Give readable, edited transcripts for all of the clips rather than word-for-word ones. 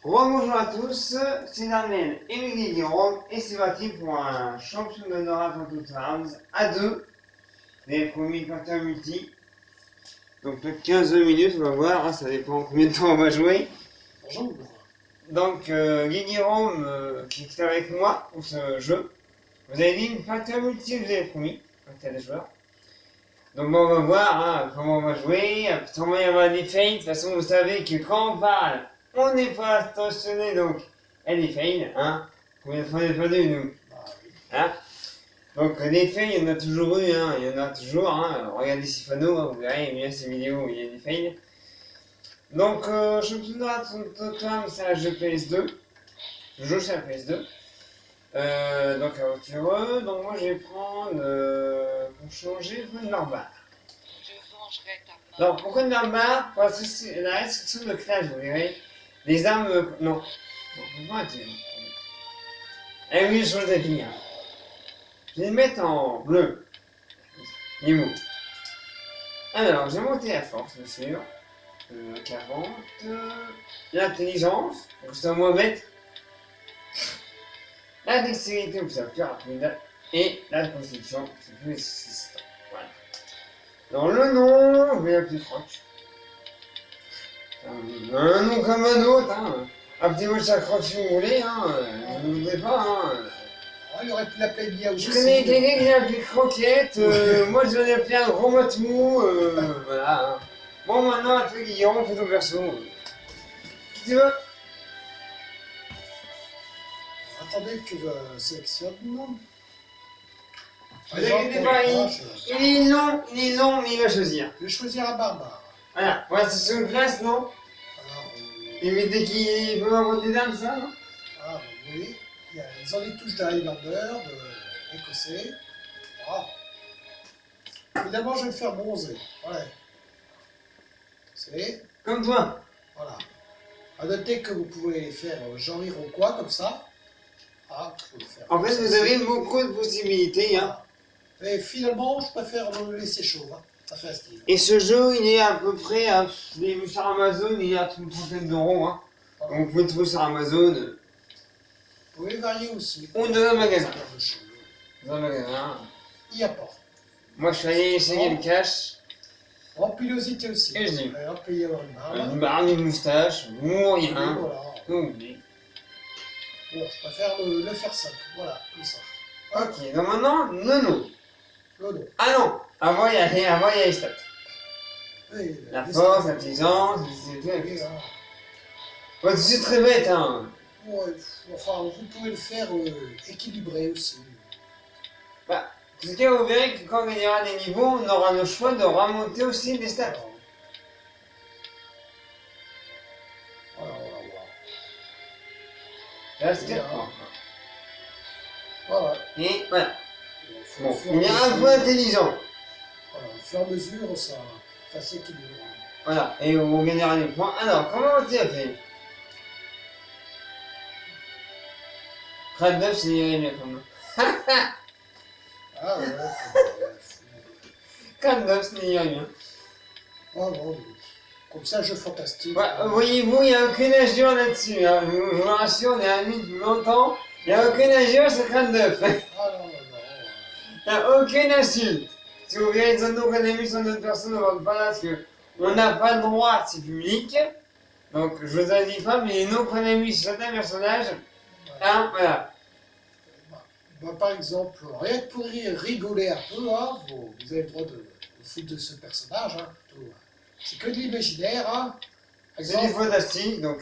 Bonjour à tous, c'est Daniel et Miguel Guillaume et c'est parti pour un championnat d'Europe en toutes armes à deux, les premiers quartiers multi. Donc 15 minutes, on va voir, hein, ça dépend combien de temps on va jouer. Bonjour. Donc Guillaume qui est avec moi pour ce jeu, vous avez dit une quartier multi, vous avez promis, quand il y a des joueurs. Donc bon, on va voir hein, comment on va jouer, comment il y avoir des fails. De toute façon, vous savez que quand on parle, on n'est pas attentionné, donc elle est fail, hein. Combien de fois on n'est pas dû, nous hein. Donc des fails, il y en a toujours eu, hein, il y en a toujours, hein. Regardez Sifano, hein, vous verrez, il y a ces vidéos où il y a des fails. Donc championnat Tottenham, c'est un jeu PS2. Je joue sur la PS2. Donc aventureux, donc moi je vais prendre pour changer Runnerbar. Je vengerai ta mort. Alors pourquoi Runnerbar? Parce que c'est la restriction de classe, vous verrez. Les armes. Non. Pourquoi tu. Eh oui, je change d'avis. Hein. Je vais les mettre en bleu. Nemo. Alors, j'ai monté la force, bien sûr. 40. L'intelligence, donc c'est un moins bête. La dextérité, donc c'est plus rapide. Et la constitution, c'est plus résistant. Voilà. Dans le nom, je vais l'appeler Franck. Un nom comme un autre, hein. Appelez-moi chaque Franck si vous voulez, hein. Ne vous voudrez pas, hein. Oh, il aurait pu l'appeler Bia aussi. Je connais quelqu'un qui l'a appelé Croquette, moi je l'ai appelé un gros matemou, voilà. Hein. Bon, maintenant, à toi Guillaume, fais ton perso. Qui tu veux? Attendez que je sélectionne. Vous inquiétez pas, il est long, mais il va choisir. Je vais choisir un barbare. Voilà, voilà, c'est sur une classe, non? Alors, Et mais dès qu'il peut avoir des dames, ça, non? oui, ils ont les touches de Highlander, d'Écossais. Voilà. Évidemment, je vais me faire bronzer. Ouais. C'est. Comme toi. Voilà. À noter que vous pouvez faire genre iroquois comme ça. Ah, faut le faire. En fait, vous avez beaucoup de possibilités, hein. Et finalement, je préfère le laisser chaud. Hein. Ça fait un style. Et ce jeu, il est à peu près, je l'ai vu sur Amazon, il est à une trentaine d'euros, hein. Voilà. Donc vous pouvez le trouver sur Amazon. Vous pouvez varier aussi. Ou dans un magasin. Il Dans un magasin. y a pas. Moi, je suis allé essayer le cash. En pilosité aussi. Et je dis. Alors, payer avoir une barbe. Une barbe, une moustache, ou Et rien. voilà. Comme vous voulez. Bon, je préfère le faire simple. Voilà, comme ça. Ok, donc maintenant, non. L'eau. Ah non, avant il y a les stats. Oui, La les force, stats. l'intelligence, c'est tout. Oui, voilà. Ouais, c'est très bête, hein. Ouais, enfin, vous pouvez le faire équilibré aussi. Bah, en tout cas, vous verrez que quand on gagnera des niveaux, on aura le choix de remonter aussi les stats. Voilà. Là, c'est Bien. 4 points. Voilà. Et voilà. Bon, Au fur et il est à un mesure- peu intelligent. Voilà, au fur et à mesure, ça s'équilibre. Voilà, et on gagnera des points. Alors, comment tu as fait? Crâne d'œuf, c'est irait bien quand même. Ah ouais. Crâne d'œuf, c'est irait bien. Ah bon, comme ça, jeu fantastique. Ouais, voyez-vous, il n'y a aucune injure là-dessus. Hein. Je vous rassure, on est amis depuis longtemps. Il n'y a aucune injure sur crâne d'œuf. Ah non. Il n'y a aucune insulte. Si vous verrez des anneaux qu'on a mis sur d'autres personnes, on ne va pas là parce qu'on n'a pas le droit, c'est public. Donc je vous en dis pas, mais les noms qu'on a mis sur certains personnages, hein, voilà. Bah, par exemple, rien que pour rigoler un peu, hein, vous avez le droit de foutre de ce personnage. Hein, plutôt. C'est que de l'imaginaire. Hein. Par C'est du exemple, fantastique, donc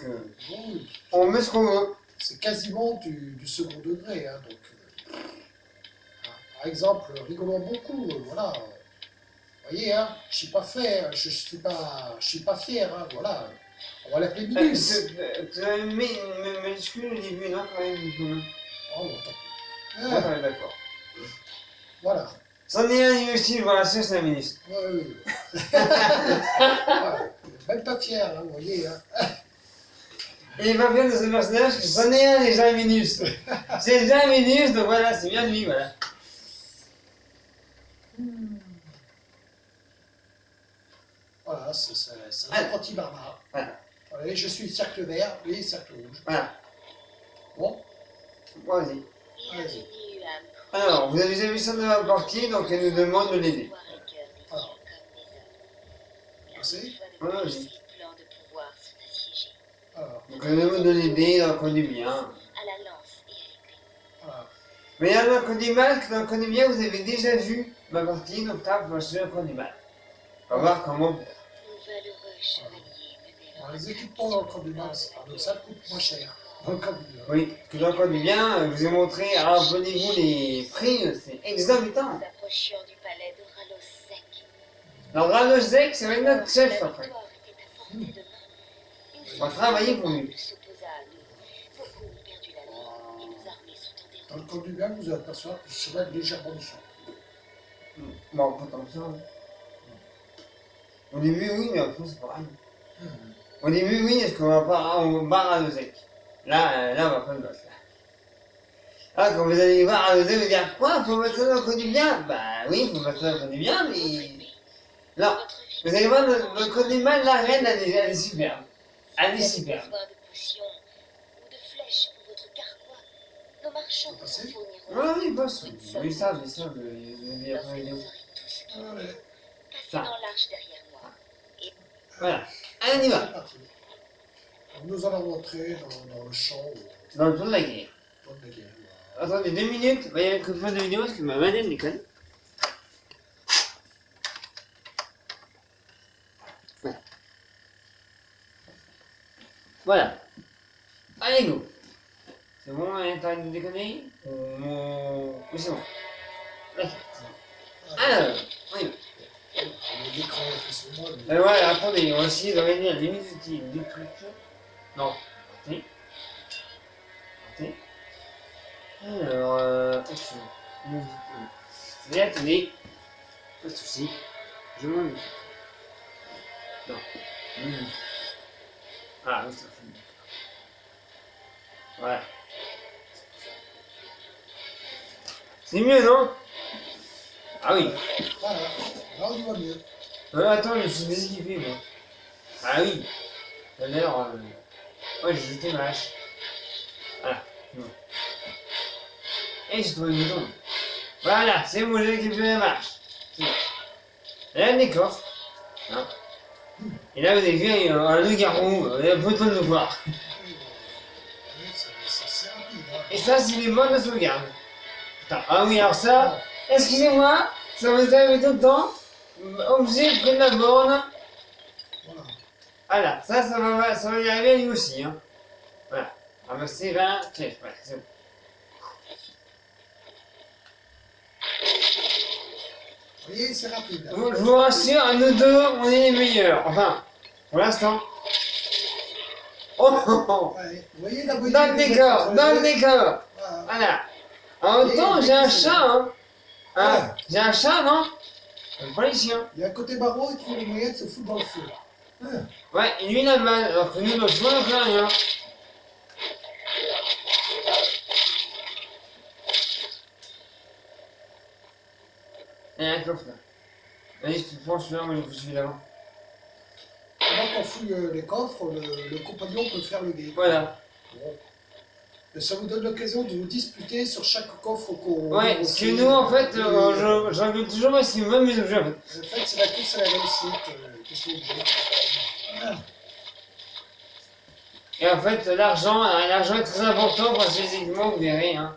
bon, on met ce qu'on veut. c'est quasiment du second degré. Hein, donc, par exemple, rigolons beaucoup. Voilà. Vous voyez, hein, je suis pas fier, je suis pas fier. Hein, voilà. On va l'appeler Minus. Tu as mis une majuscule au début, non, quand même. Oh, bon, tant pis. Ouais, ouais, d'accord. Voilà. C'en est un inutile, voilà, c'est 5 minutes. Ouais. Ouais. Même pas fier, hein, vous voyez. Hein. Et il va faire de ce personnage, c'en est un déjà minus. C'est déjà minus, donc voilà, c'est bien lui, voilà. Voilà, c'est un apprenti barbare. Voilà. Allez, je suis cercle vert et cercle rouge. Voilà. Bon, Vas-y. Bienvenue à Mkrou. Alors, vous avez déjà vu ça dans la partie, donc elle nous demande de l'aider. Pouvoir et cœur des Alors. dieux comme des hommes. Car Passez. une fois de Voilà, plus, vas-y. ces plans de pouvoir sont assiégés. alors, Donc elle nous demande de l'aider dans le coin du bien. À la lance et à l'épée. voilà. Mais là, dans le coin du mal, dans le coin du bien, vous avez déjà vu ma partie, donc là, vous achetez le coin du mal. On va voir comment. Nos valeureux chevaliers menèrent Alors, les équipements dans le camp du mal, c'est paradoxal, ça coûte moins cher. Dans le camp du bien. Oui, parce que dans le coin du bien, je vous ai montré, alors abonnez-vous les prix, c'est exorbitant. Nous approchions du palais de Ralosek. Alors Ranozek, ça va être notre chef La après. victoire était à portée de main. Une On va foule travailler pour lui. s'opposa à nous. Beaucoup ont perdu la vie et nos armées sont en Dans le déroute. camp du bien, vous allez apercevoir que le cheval est légèrement dessus. Bon, pas tant que ça. hein. Au début, oui, mais après, c'est pareil. Au début, oui, parce qu'on va pas, on va Ranozek. Là, on va pas le boss. Là. Ah, quand vous allez voir Ranozek, vous dire quoi, faut mettre ça dans le coin du bien? Bah oui, faut mettre ça dans le coin du bien, mais. Non, Votre vie vous allez voir, dans le coin du mal, la reine, elle est superbe. Elle est Vous avez superbe. besoin de potions ou de flèches pour votre carquois. Nos marchands vous en Passez. fourniront. Oui, oui, boss. Ils savent, vous avez Lorsque après vous vidéo. aurez tout ce qu'il vous Allez, faut, passez Ça. dans l'arche derrière moi. Voilà. Allez, on y va. c'est parti. Alors, nous allons rentrer dans le champ Dans le plan de la guerre. au de la guerre. Attendez 2 minutes, il va y avoir une fin de vidéo parce que ma manette déconne. Voilà. Voilà. Allez, go. C'est bon, t'arrêtes de déconner Oui, c'est bon. Ok. Alors, on y va. L'écran est sur moi. Et voilà, attendez, on va essayer de réunir les minutes des trucs. Non, partez. Partez. Alors, mais attendez. Pas de soucis. Je m'en occupe. Non. Ah, oui, ça fait. Voilà. C'est mieux, non? Ah oui. Voilà, là on y va mieux. Attends, je me suis déséquipé, moi. Ah oui. Tout à l'heure, ouais, j'ai jeté ma hache. Voilà. Bon. Et j'ai trouvé une maison. Voilà, c'est bon, j'ai récupéré la marche. C'est bon. Là, des coffres. Hein. Et là, vous avez vu un loup-garou, il y a peu de temps de le voir. C'est rapide. Hein. Et ça, c'est les bonnes de sauvegarde. Putain, ah oui, alors ça, excusez-moi, ça vous arrive tout le temps. Objet près de la borne. Voilà. Voilà, ça va y arriver à lui aussi. Hein. Voilà. Ramasser 20 pièces, voilà, c'est bon. Vous voyez, c'est rapide. Je vous rassure, à nous deux, on est les meilleurs. Enfin, pour l'instant. Oh, oh, oh. Ouais, vous voyez la beauté Dans le des décor, autres, dans le décor. Voilà. Voilà. En même temps, j'ai un chat, hein. Hein, Ouais. j'ai un chat, non? Pas les chiens. Il y a un côté barreau, il trouve les moyens de se foutre dans le feu. Hein. Ouais, et lui, il a mal, alors que nous, notre feu, on fait rien. Il y a un coffre là. Allez, je te prends celui-là, moi je prends celui d'avant. Pendant qu'on fouille les coffres, le compagnon peut faire le guet. Voilà. Bon. Et ça vous donne l'occasion de vous disputer sur chaque coffre qu'on... Ouais, parce que nous, en fait, je recule toujours maximum mes objets, en fait. En fait, c'est la course à la réussite. Qu'est-ce que vous voulez. Voilà. Et en fait, l'argent est très important pour ces équipements, vous verrez, hein.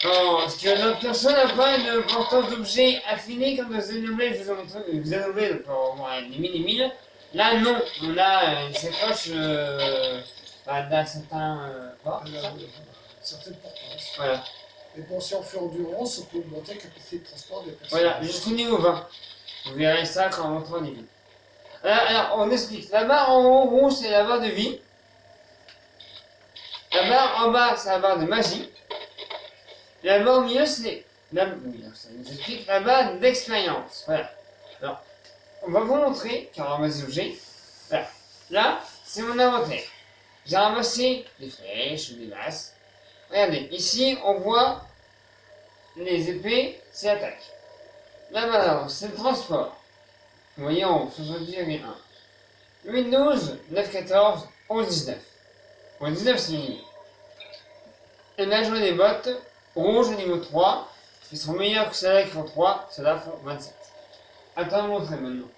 Non, parce que notre personne n'a pas une portance d'objets affinée comme dans Xenoblade, je vous ai montré, Xenoblade, pour les mille. Là, non, on a une sacoche d'un certain port, Elle ça. a une certaine importance. Voilà, Et pour si on fait endurance, on peut augmenter la capacité de transport des personnes. voilà, jusqu'au niveau 20. Vous verrez ça quand on rentre au niveau. Alors, on explique. La barre en haut rouge, c'est la barre de vie. La barre en bas, c'est la barre de magie. La barre au milieu, c'est la... Oui, alors, ça nous explique la barre d'expérience. Voilà. Alors, on va vous montrer, car on ramasse des objets. Voilà. Là, c'est mon inventaire. J'ai ramassé des flèches ou des masses. Regardez, ici, on voit les épées, c'est l'attaque. Là, maintenant, c'est le transport. Vous voyez en haut, 70,1. Windows 9.14, 11.19. 11.19 c'est fini. Et là, je vois des bots rouges au niveau 3, qui sont meilleurs que ceux-là qui font 3, ceux-là font 27. Attends, montrer maintenant.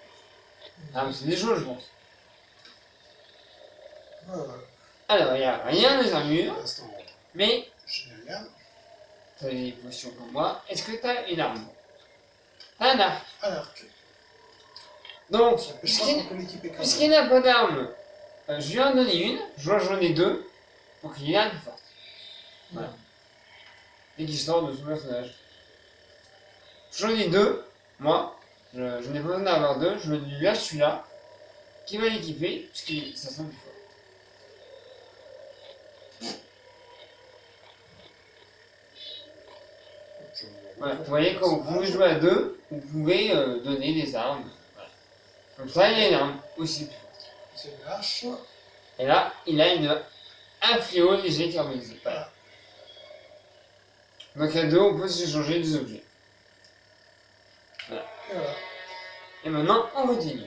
Ah, mais c'est des choses, je pense. Alors, il n'y a rien dans un mur, Pour l'instant, mais je n'ai rien. tu as des potions comme moi. Est-ce que tu as une arme? T'as un arc. Un arc. Donc, Ça empêche pas que l'équipe est quand puisqu'il même. n'a pas d'arme, je lui en donner une, j'en ai deux, pour qu'il ait un plus fort. Voilà. Et qu'il sort de son personnage. J'en ai deux, moi, je n'ai pas besoin d'en avoir deux, je lui lâche celui-là, qui va l'équiper, puisque ça sent plus fort. Voilà, vous voyez, quand vous pouvez jouer à deux, vous pouvez donner des armes. Voilà. Comme ça, il a une arme aussi plus forte. C'est une hache. Et là, il a un fléau léger carbonisé. Voilà. Donc à deux, on peut s'échanger des objets. Voilà. Et voilà. Et maintenant, on continue.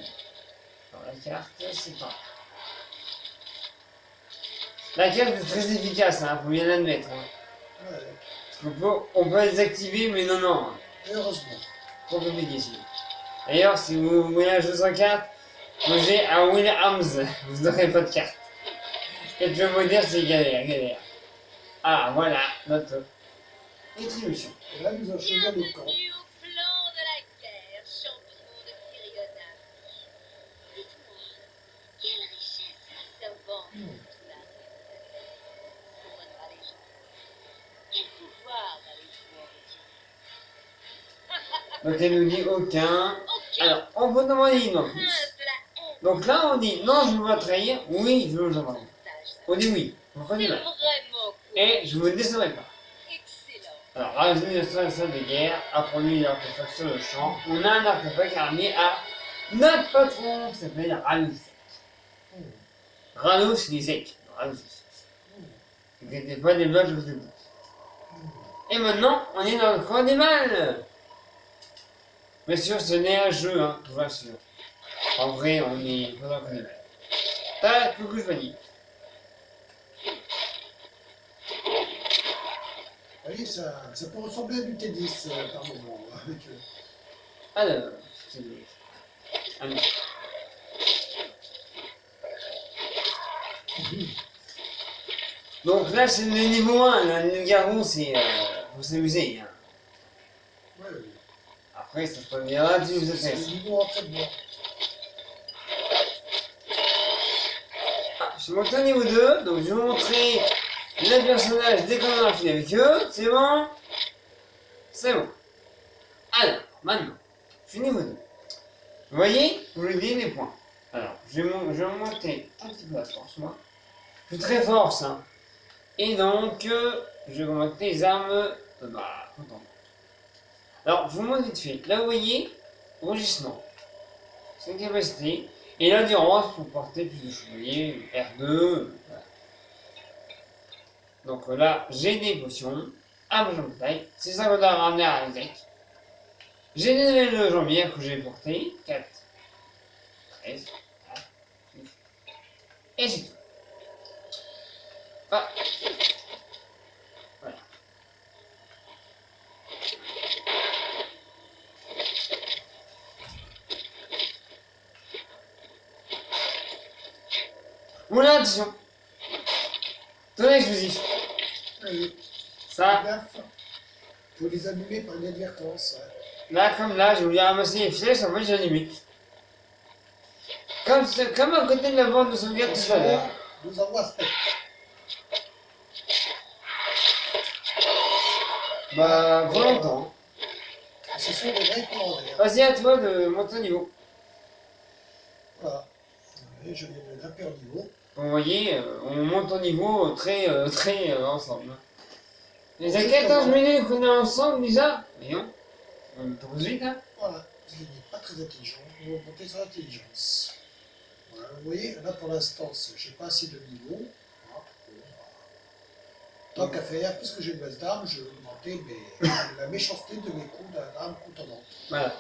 Alors la carte, c'est pas. La carte est très efficace, hein, faut bien l'admettre. Hein. Ouais. On peut la désactiver, mais non. Et heureusement. Trop compliqué ici. D'ailleurs, si vous voulez la jouer sans carte, posez à Williams, vous n'aurez pas de carte. Et je vais vous dire, c'est galère. Ah, voilà, notre distribution. Et là, nous allons choisir le camp. Bienvenue au flanc de la guerre, champion de Kyrionam. Dites-moi, quelle richesse servante tout là couronnera les gens. Quel pouvoir allez-vous en retirer? Donc elle nous dit aucun. Aucun Alors, on peut demander une en plus. prince de la haine. Donc là, on dit non, je veux pas trahir. Oui, je veux vous envoyer. Partage, ça. On dit oui. Vous C'est prenez mal. vraiment cool. Et je vous décevrai pas. Excellent. Alors, rajouter le sol de guerre, apprendre l'artefact sur le champ. On a un artefact ramené à notre patron qui s'appelle Ralousek. Ralous, c'est Zek. Ralous. Ne inquiétez pas des blocs, je vous ai dit. Et maintenant, on est dans le camp des mâles. Bien sûr, ce n'est un jeu, hein, je vous rassure. En vrai, on est pas dans le camp des mâles. Tac, coucou, je vous dis. Vous voyez, ça peut ressembler à du tennis par moment. Avec, Alors, c'est dommage. Allez. Donc là, c'est le niveau 1, là, le garou, c'est pour s'amuser. Hein. ouais, Après, ça se reviendra, tu nous c'est fais. le niveau entraînement. Ah, je suis monté au niveau 2, donc je vais vous montrer les personnages dès qu'on a fini avec eux. C'est bon? C'est bon. Alors, maintenant, je suis niveau 2. Vous voyez, je vous dis les points. Alors, je vais monter un petit peu la force, moi. Je suis très fort, ça. Et donc, je vais monter les armes. Content. Alors, je vous montre vite fait. Là, vous voyez, rugissement. C'est une capacité. Et l'endurance pour porter plus de choses. Vous voyez, R2. Voilà. Donc là, j'ai des potions. À ma jambe de taille. C'est ça qu'on doit ramener à Isaac. J'ai des nouvelles jambières que j'ai portées. 4, 13, 4, 6. Et c'est tout. Ah. Voilà. Oula, attention. Tonnerre explosif. Allez, Ça, gaffe. Faut les allumer par inadvertance. là, comme là, j'ai voulu ramasser les flèches, en fait, j'ai allumé. Comme à côté de la bande de sauvegarde tout à l'heure. Attention, nous envoie spectre. Bah, pour longtemps. Ce sont des vrais commandaires. Vas-y, à toi de monter au niveau. Voilà. Et je viens de grimper au niveau. Vous voyez, on monte au niveau très ensemble. Les a Justement. 14 minutes qu'on est ensemble déjà. Voyons. On est trop vite, hein. Voilà. Vous n'êtes pas très intelligent. Vous va monter sur l'intelligence. Voilà. Vous voyez, là pour l'instant, j'ai pas assez de niveau. Voilà. Tant qu'à faire, puisque j'ai une base d'armes, je vais augmenter la méchanceté de mes coups d'armes contonnantes. Voilà.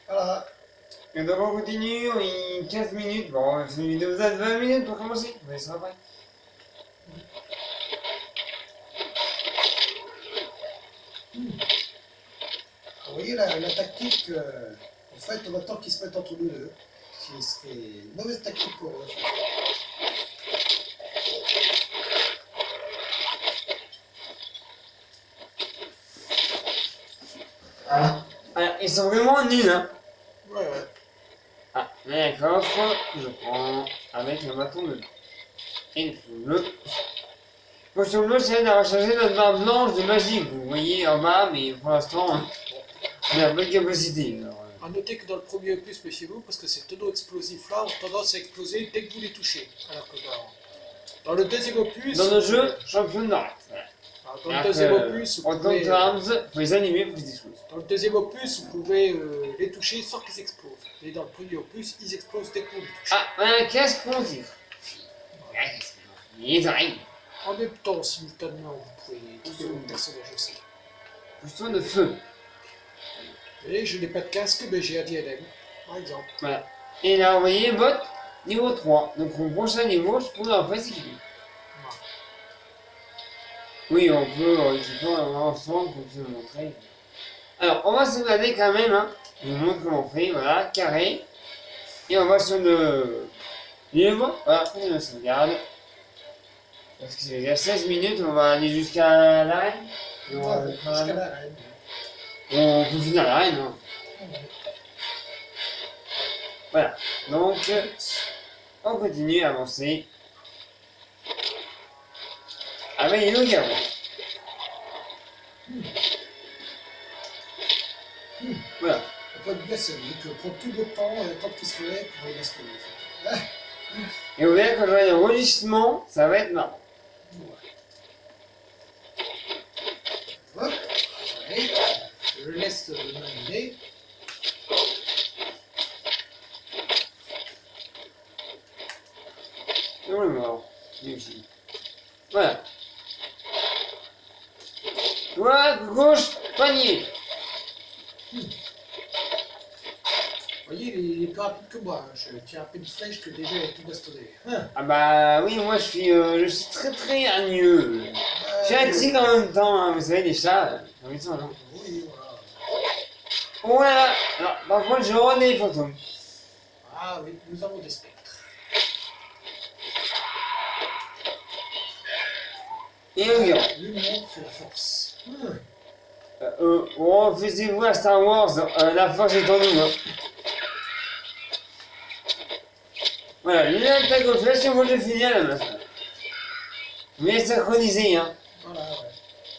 Voilà. Et donc on continue, il 15 minutes. Bon, c'est une vidéo de 20 minutes pour commencer. On va après. Vous voyez la tactique, en fait, on attend qu'ils se mettent entre nous deux. Ce serait une mauvaise tactique pour eux. Alors, ils sont vraiment nuls, hein. Ouais, ouais. Ah, la coffre, je prends avec un bâton de et le feu bleu. Potion bleue, c'est d'avoir chargé notre barre blanche de magie. Vous voyez en bas, mais pour l'instant, on a pas de capacité. Alors, A noter que dans le premier opus, méfiez-vous, parce que ces tonneaux explosifs-là ont tendance à exploser dès que vous les touchez. Alors que dans le deuxième opus... dans le jeu, champion de l'arrêt. Alors, dans le deuxième opus, vous en tant pouvez... que arms, faut les animer pour qu'ils explosent. Dans le deuxième opus, vous pouvez les toucher sans qu'ils explosent. Et dans le premier opus, ils explosent dès que vous les touchez. Ah, un casque pour dire. Les oreilles. En même temps, simultanément, vous pouvez toucher votre personnage aussi. Potion de feu. Et je n'ai pas de casque, mais j'ai un diadème, par exemple. Voilà. Et là, vous voyez, bot, niveau 3. Donc au prochain niveau, je pourrais en faire s'équiper. Oui, on peut équiper ensemble, comme je vous montrer. Alors, on va se regarder quand même, hein. Je vous montre comment on fait, voilà, carré. Et on va sur le livre, voilà, on le sauvegarde. Parce que c'est déjà 16 minutes, on va aller jusqu'à l'arène. Et Ouais, jusqu'à la reine. on peut finir l'arène, hein. Voilà, donc on continue à avancer avec les loups-garous. Voilà, On peut être blessé, donc prendre tout le temps, tant qu'il se relève, pour les rester. et vous verrez quand j'aurai le rugissement, ça va être marrant. Hop, allez, je laisse m'animer. Et on est mort, lui aussi. Voilà. Droite, gauche, panier. Vous voyez, il est plus rapide que moi. Je tire un peu de flèche que déjà il est tout bastonné. Ah bah oui, moi je suis très très hargneux. Je suis un tigre en même temps, hein. Vous savez, les chats, ils sont là. Oui, voilà. Voilà, alors par contre je rends des fantômes. Ah oui, nous avons des spectres. Et regarde. L'humour fait la force. Faisiez-vous à Star Wars, la force est en nous. Hein. Voilà, lui attaque aux flèches et moi je finis à la main. Mais synchronisé, hein. Voilà, ouais.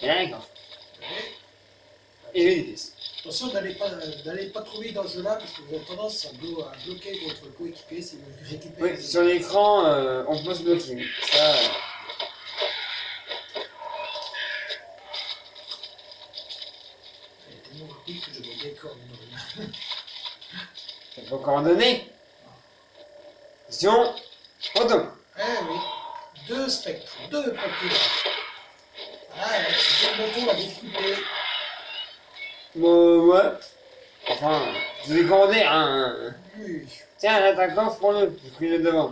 Et là, d'accord. Et Et je déteste. attention, n'allez pas trop vite dans ce jeu-là, parce que vous avez tendance à bloquer votre coéquipier si vous récupérez. Oui, sur l'écran, on peut se bloquer. Ça, Il est tellement rapide que je vois bien coordonner. ça peut coordonner. Question, fantôme. Eh oui, deux spectres, deux Pokémon. Ah, le bouton l'a difficulté. Bon, ouais. Enfin, je vais commander un. Oui. Tiens, l'attaquant, prends-le. J'ai pris le devant.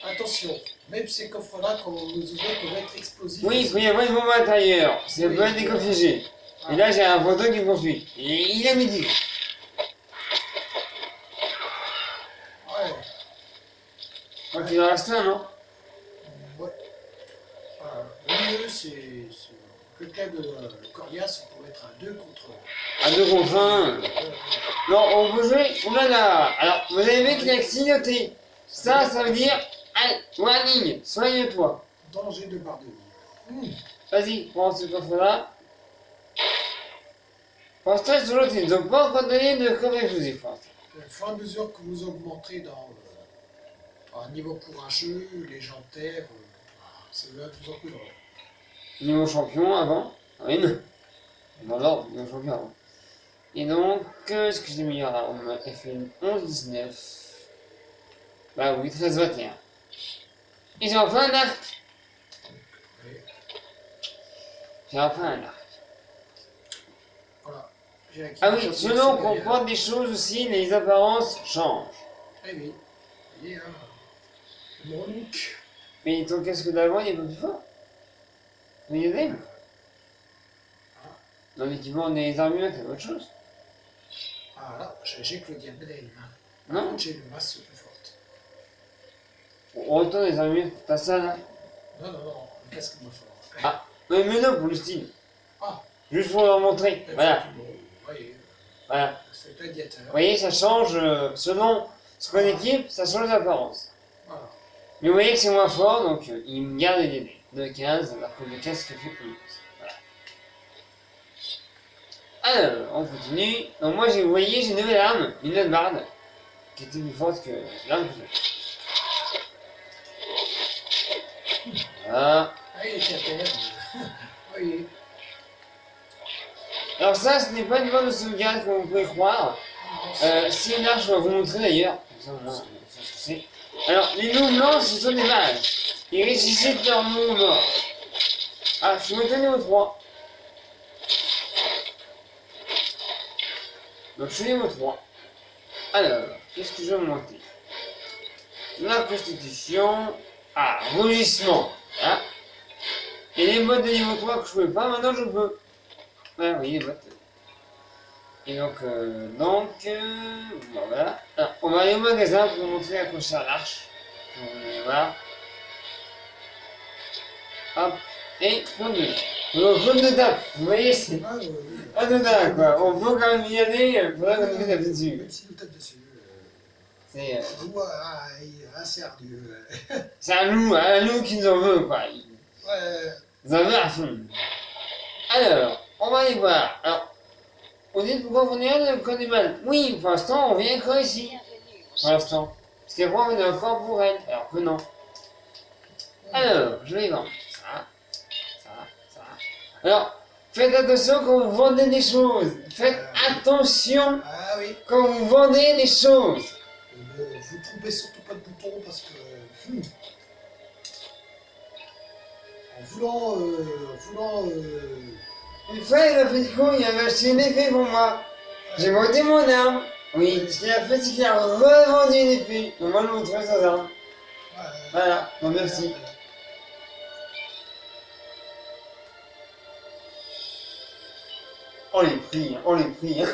Attention, même ces coffres-là, quand vous les ouvrez, peuvent être explosifs. Oui, il peut y avoir une bombe à l'intérieur. Ça peut être déconfigé. Et là, j'ai un fantôme qui me poursuit. Et il a midi. Ouais. Je crois qu'il en reste un, non? Ouais. Le mieux, c'est le cas de Corias, on pourrait être à 2 contre. À 2 contre 1. Non, on peut jouer. Oh là là. Alors, vous avez vu qu'il a clignoté. Ça veut dire. Allez, warning, soigne-toi. Danger de barre de vie. Vas-y, prends ce coffre-là. Pense-toi sur l'autre, ils n'ont pas encore donné de coffre exclusif. Au fur et à mesure que vous augmentez dans un niveau pour un jeu, légendaire, ça devient de plus en plus drôle. Niveau champion avant. Oui, non. Dans l'ordre, niveau champion avant. Et donc, ce que j'ai mis là, on m'a fait 11-19. Bah oui, 13-21. Et j'ai enfin un arc. Oui. J'ai enfin un arc. Voilà. J'ai acquis Ah une oui, chance selon aussi qu'on derrière. porte des choses aussi, les apparences changent. Eh oui. Vous voyez, hein, mon look. Mais ton casque d'avant, il est pas plus fort. Mais il est dans l'équipement des armures, c'est autre chose. Voilà, j'ai que le diadème. Non? J'ai le masse plus forte. On retourne les armures, t'as ça là? Non, non, non, le casque moins fort. Ah, mais non, pour le style. Ah. Juste pour leur montrer. Voilà, Vous voyez, voilà. c'est le gladiateur. Vous voyez, ça change selon ce qu'on équipe, ça change l'apparence. Voilà. Mais vous voyez que c'est moins fort, donc il me garde les dés de 15, alors que le casque fait 11. Voilà. Alors, on continue. Donc moi, vous voyez, j'ai une nouvelle arme, une autre barde, qui était plus forte que l'arme que j'ai. Voilà. Ah, il était à terre. Oui. Alors ça, ce n'est pas une barre de sauvegarde comme vous pouvez croire. C'est une arme, je vais vous montrer d'ailleurs. Comme ça, au moins, on sait ce que c'est. Alors, les loups blancs, ce sont des mages. Ils ressuscitent leurs loups morts. Ah, je suis monté niveau 3. Donc, je suis niveau 3. Alors, qu'est-ce que je vais monter? La constitution. Ah, rugissement. Voilà. Et les bottes de niveau 3 que je pouvais pas, maintenant je peux. Ah oui, les bottes. Et donc, bon, voilà. Alors, on va aller au magasin pour vous montrer à quoi sert l'arche. Voilà. Hop. Et prendre de donc, prendre de table. Vous voyez, c'est Ah, oui. anodin, quoi. On peut quand même y aller, il faudra qu'on nous tape dessus. Même si nous tape dessus. C'est C'est ardu. c'est un loup qui nous en veut, quoi. Il Ouais. nous en veut à fond. Alors, on va aller voir. Alors, on dit pourquoi vous venez de Côte du Mal. Oui, pour l'instant, on vient encore ici. Bienvenue, mon Pour l'instant. Parce qu'après, on est encore pour elle. Alors que non. Alors, je vais vendre ça, ça, ça. Alors, faites attention quand vous vendez des choses. Faites attention Ah oui. quand vous vendez des choses. Vous trompez surtout pas de bouton parce que. En voulant Une fois, il a fait du coup, il avait acheté une épée pour moi. J'ai vendu mon arme. Oui, ce qu'il a fait, c'est qu'il a revendu une épée. Donc moi, je vous trouve sa arme. Voilà, bon, merci. Oh les prix, hein, oh les prix. Hein.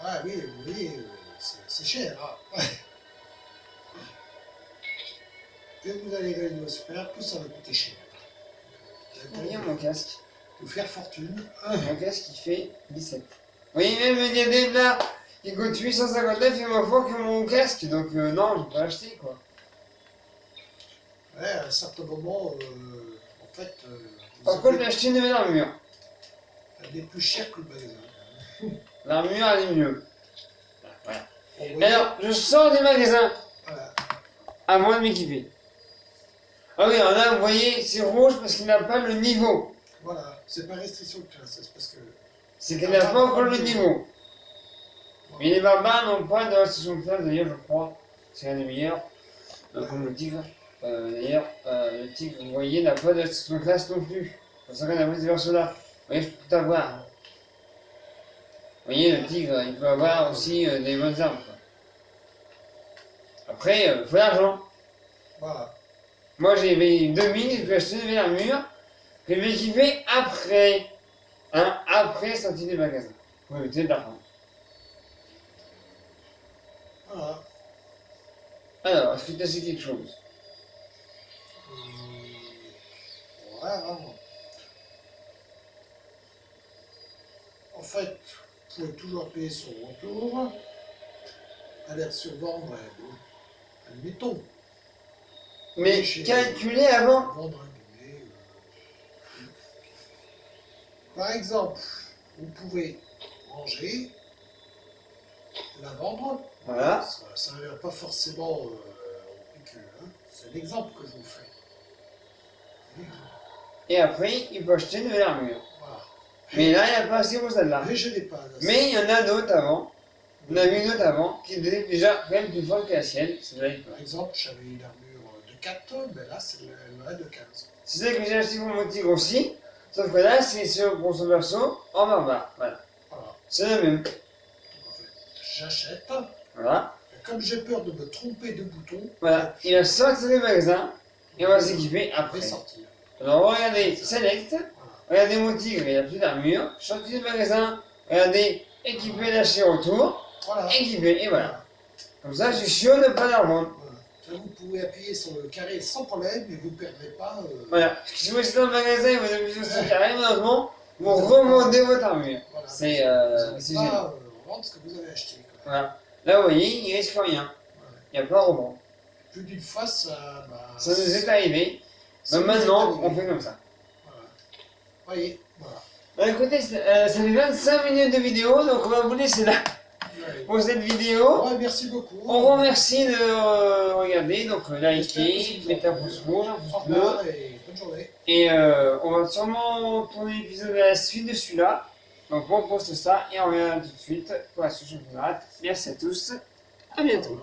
Ah oui, vous voyez, c'est cher. Hein. Ouais. Plus vous allez gagner au super, plus ça va coûter cher. Regarde mon casque. Vous faire fortune. Mon casque, il fait 17. Vous voyez, même le diadème là, qui coûte 859, il est moins fort que mon casque. Donc non, je vais pas l'acheter, quoi. Ouais, à un certain moment, en fait, Par contre, j'ai acheté une nouvelle armure. elle est plus chère que le magasin. L'armure, elle est mieux. Voilà. Bon, vous Mais voyez, alors, je sors du magasin voilà. avant de m'équiper. Ah oui, alors là, vous voyez, c'est rouge parce qu'il n'a pas le niveau. Voilà, c'est pas restriction de classe, c'est parce que. C'est qu'il n'a pas encore le niveau. Mais les barbares n'ont pas de restriction de classe, d'ailleurs, je crois. C'est un des meilleurs. Comme le tigre. D'ailleurs, le tigre, vous voyez, n'a pas de restriction de classe non plus. C'est pour ça qu'on a pris ces versions-là. Vous voyez, je peux tout avoir. Vous voyez, le tigre, il peut avoir aussi des bonnes armes. Quoi. Après, il faut l'argent. Voilà. Moi, j'ai payé 2000, j'ai pu acheter une nouvelle armure que je vais équiper après. Hein, après sortie des magasins. Pour éviter de l'argent. Voilà. Alors, est-ce que tu as acheté quelque chose? Ouais, vraiment. En fait, vous pouvez toujours payer son retour. Aller sur vendre, admettons. Mais Chez- calculez avant. Vendre un billet. Par exemple, vous pouvez manger, la vendre. Voilà. Ça ne pas forcément au prix que. Hein. C'est l'exemple que je vous fais. Et après, il peut acheter une nouvelle armure. Voilà. Mais là, il n'y a pas assez pour celle-là. Mais je n'ai pas. Mais il y en a d'autres avant. On a vu une autre avant qui était déjà quand même plus forte que la sienne. C'est vrai que. Par exemple, j'avais une armure de 4, mais là, elle aurait de 15. C'est ça que j'ai acheté pour mon tigre aussi. Sauf que là, c'est pour son perso en barbare. Voilà. Voilà. C'est la même. j'achète. Voilà. Et comme j'ai peur de me tromper de bouton, Voilà. Il va sortir du magasin et on va s'équiper je après. vais sortir. Alors regardez Select, regardez mon tigre, il a plus d'armure, sorti du magasin, regardez, équipé, lâché retour, Voilà. équipé, et voilà. Comme ça, je suis sûr de ne pas la revendre. Voilà. Là, vous pouvez appuyer sur le carré sans problème et vous ne perdrez pas. Voilà. Parce que si vous êtes dans le magasin et vous avez plus de carré, malheureusement, vous revendez votre armure. Voilà. C'est vous n'allez génial. pas revendre ce que vous avez acheté. Quoi. Voilà. Là, vous voyez, il risque rien. Il n'y a pas de revendre. Plus d'une fois, ça. Bah, Ça nous est arrivé. ça Bah, nous est maintenant, arrivé. on fait comme ça. Voilà. Voyez, voilà. Bah, écoutez, ça fait 25 minutes de vidéo, donc on va vous laisser là Ouais. pour cette vidéo. Ouais, merci beaucoup. On vous remercie de regarder, donc J'espère que liker, ça vous a mettez un plu. pouce rouge, un Au pouce revoir bleu. et bonne journée. Et on va sûrement tourner l'épisode à la suite de celui-là. Donc on poste ça et on revient tout de suite pour la suite du championnat. Merci à tous, à bientôt.